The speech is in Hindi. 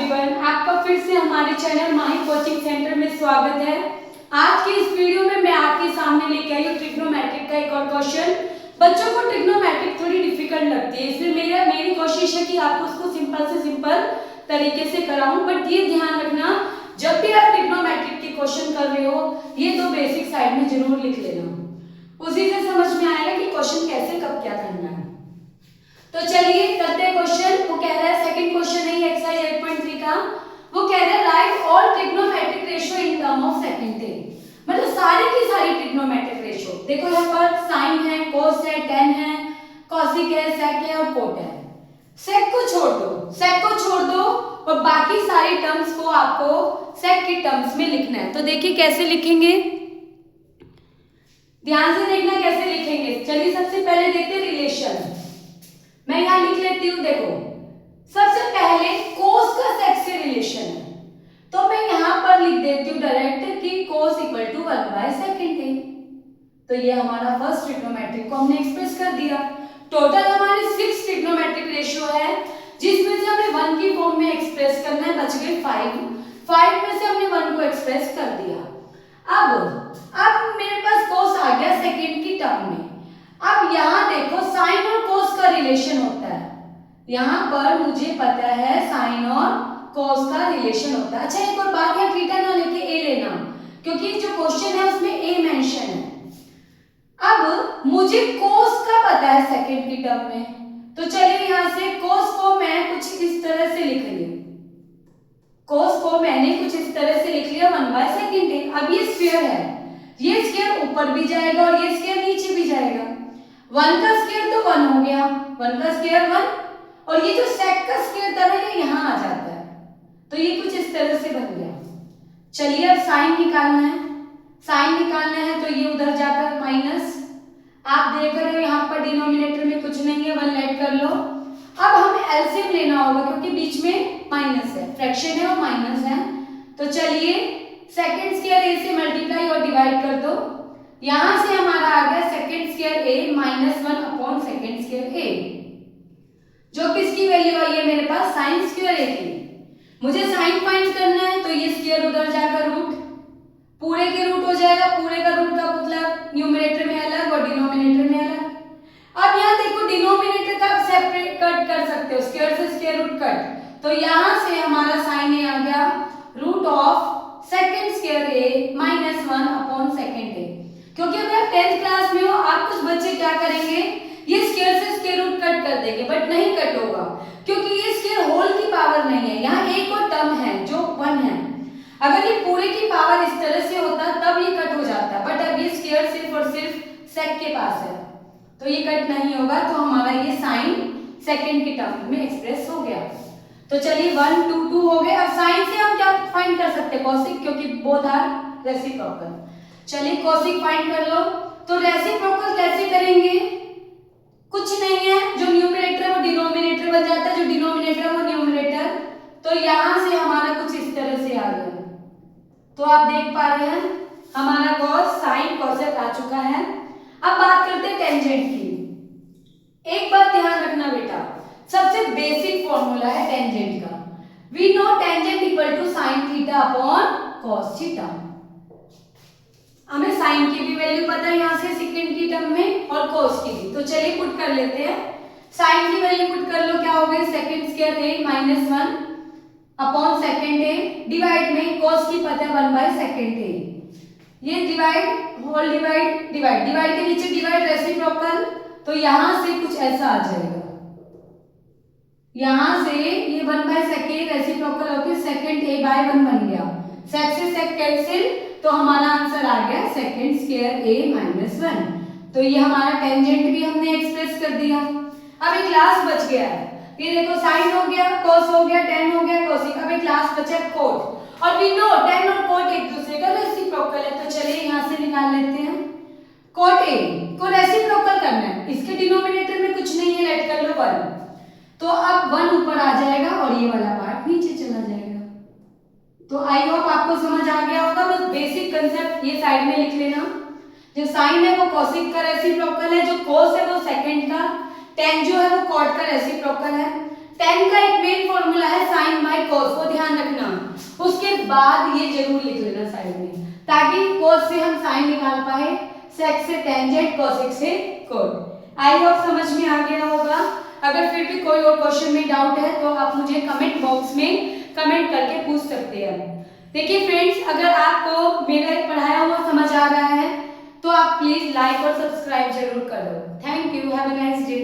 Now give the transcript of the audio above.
एवरीवन, आपका फिर से हमारे चैनल माही कोचिंग सेंटर में स्वागत है। आज के इस वीडियो में मैं आपके सामने लेके आई हूँ ट्रिग्नोमेट्रिक का एक और क्वेश्चन। बच्चों को ट्रिग्नोमेट्रिक थोड़ी डिफिकल्ट लगती है, इसलिए मेरी कोशिश है कि आपको उसको सिंपल से सिंपल तरीके से कराऊं। बट ये ध्यान रखना, जब भी आप ट्रिग्नोमेट्रिक के क्वेश्चन कर रहे हो, ये दो बेसिक साइड में जरूर लिख लेना, उसी से समझ में आएगा कि क्वेश्चन कैसे कब क्या करना है। तो चलिए करते हैं क्वेश्चन। वो कह रहा है, सेकंड क्वेश्चन है एक्सरसाइज 8.3 का। वो कह रहा है right all trigonometric ratio in term of second. मतलब सारी की सारी ट्रिग्नोमेट्रिक रेशियो। देखो यहाँ पर साइन है, कोस है, टेन है, कॉसिक है, सेक है और कोट है। सेक को छोड़ दो और बाकी सारी टर्म्स को आपको सेक की टर्म्स में लिखना है। तो देखिए कैसे लिखेंगे, ध्यान से देखना कैसे लिखेंगे। चलिए सबसे पहले देखते हैं रिलेशन। मैं यहां लिख लेती हूं, देखो सबसे पहले कोस का सेक से रिलेशन है, तो मैं यहां पर लिख देती हूं डायरेक्ट कि कोस इक्वल टू 1/सेकंड है। तो ये हमारा फर्स्ट ट्रिग्नोमेट्रिक को हमने एक्सप्रेस कर दिया। टोटल हमारे 6 ट्रिग्नोमेट्रिक रेशियो है, जिसमें से हमें 1 की फॉर्म में एक्सप्रेस करना है, बच गए 5 में से हमने 1 को एक्सप्रेस कर दिया। अब मेरे पास कोस आ गया सेकंड की टर्म में। अब यहां देखो साइन और कोस का रिलेशन होता है, यहां पर मुझे पता है साइन और कोस का रिलेशन होता है। अच्छा एक और बात है, थीटा ना लेके ए लेना, क्योंकि जो क्वेश्चन है उसमें ए मेंशन है। अब मुझे कोस का पता है सेकंड की टर्म में, तो चलिए यहां से कोस को मैं कुछ इस तरह से लिख रही हूं। कोस को मैंने कुछ इस तरह से लिख लिया 1/सेकंड है। अब ये स्फीयर है, ये स्फीयर ऊपर भी जाएगा और ये स्फीयर नीचे भी जाएगा। 1 का स्क्वायर तो 1 हो गया, 1 का स्क्वायर 1, और ये जो सेक का स्क्वायर था ना ये यहाँ आ जाता है, तो ये कुछ इस तरह से बन गया। चलिए अब साइन निकालना है। साइन निकालना है तो ये उधर जाकर माइनस, आप देख रहे हो यहाँ पर डिनोमिनेटर में कुछ नहीं है, 1 ऐड कर लो। अब हमें एलसीएम लेना होगा क्योंकि बीच में माइनस है, फ्रैक्शन है और माइनस है। तो चलिए सेकंड स्क्वायर ए से मल्टीप्लाई और डिवाइड कर दो। यहां से हमारा आ गया second square A -1 second square ए, जो किसकी वैल्यू आई है मेरे पास, साइन स्क्वायर ए की। मुझे साइन फाइंड करना है, तो ये स्क्वायर उधर जाकर रूट, पूरे के रूट हो जाएगा, पूरे का रूट का मतलब न्यूमरेटर में अलग और डिनोमिनेटर में अलग। अब यहाँ देखो डिनोमिनेटर का आप सेपरेट कट कर सकते हो, स्क्वायर से स्क्वायर रूट कट, तो यहां से हमारा साइन ए आ गया root of second square A -1 second A. क्योंकि अगर आप 10th क्लास में हो, आप कुछ बच्चे क्या करेंगे, ये स्क्वायर से स्क्वायर रूट कट कर देंगे, बट नहीं कट होगा क्योंकि ये स्क्वायर होल की पावर नहीं है, यहाँ एक और टर्म है जो 1 है। अगर ये पूरे की पावर इस तरह से होता तब ये कट हो जाता, बट अब ये स्क्वायर सिर्फ और सिर्फ सेक के पास है, तो ये कट नहीं होगा। तो हमारा ये साइन सेकंड की टर्म में एक्सप्रेस हो गया। तो चलिए 1 2 2 हो गए। अब साइन से हम क्या फाइंड कर सकते हैं, कोसिक, क्योंकि बोथ आर रेसिप्रोकल। चलिए कोसिक फाइंड कर लो। तो रेसिप्रोकल कैसे करेंगे, कुछ नहीं है, जो न्यूमरेटर वो डिनोमिनेटर बन जाता है, जो डिनोमिनेटर वो न्यूमरेटर। तो यहां से हमारा कुछ इस तरह से आ गया। तो आप देख पा रहे हैं हमारा कॉस साइन कोसेक आ चुका है। अब बात करते हैं टेंजेंट की। एक बात ध्यान रखना बेटा, सबसे बेसिक फॉर्मूला है टेंजेंट का। We know tangent equal to sine theta upon cos theta. हमें साइन की भी वैल्यू पता है यहाँ से सेकंड की टर्म में, और कोस की भी। तो चलिए पुट कर लेते हैं। साइन की वैल्यू पुट कर लो, क्या हो गई, second square A -1 upon second A, divide में कोस की पता है 1/सेकंड ए। ये डिवाइड होल डिवाइड के नीचे डिवाइड रेसिप्रोकल, तो यहां से कुछ ऐसा आ जाएगा। यहां से ये 1/सेकंड रेसिप्रोकल होकर सेकंड a/1 बन गया, सेक से सेक कैंसिल, तो हमारा आंसर आ गया सेकंड स्क्वायर a -1। तो ये हमारा टेंजेंट भी हमने एक्सप्रेस कर दिया। अब एक लास्ट बच गया है, ये देखो साइन हो गया, कोस हो गया, टेन हो गया, कोसिक। अब एक लास्ट बचा कोट, और वी नो टेन और कोट एक दूसरे का रेसिप्रोकल है। तो चलिए यहां से निकाल लेते हैं। कोट ए को रेसिप्रोकल करना है, इसके डिनोमिनेटर में कुछ नहीं है, लेट कर लो 1, तो अब 1 ऊपर आ जाएगा और ये वाला पार्ट नीचे चला जाएगा। तो आई होप आपको समझ आ गया होगा। बस बेसिक कंसेप्ट ये साइड में लिख लेना। जो साइन है वो कोसिक का रेसिप्रोकल है, जो कोस है वो सेकंड का, टेन जो है वो कॉट का रेसिप्रोकल है। टेन का एक मेन फॉर्मूला है साइन बाय कोस कोस, वो ध्यान रखना। उसके बाद ये जरूर लिख लेना साइड में, ताकि कोस से हम साइन निकाल पाए, सेक से टेंजेंट, कोसेक से कोट। आई होप समझ में आ गया होगा। अगर फिर भी कोई और क्वेश्चन में डाउट है तो आप मुझे कमेंट बॉक्स में कमेंट करके पूछ सकते हैं। देखिए फ्रेंड्स, अगर आपको मेरा पढ़ाया हुआ समझ आ रहा है तो आप प्लीज लाइक और सब्सक्राइब जरूर करो। Thank you, have a nice day.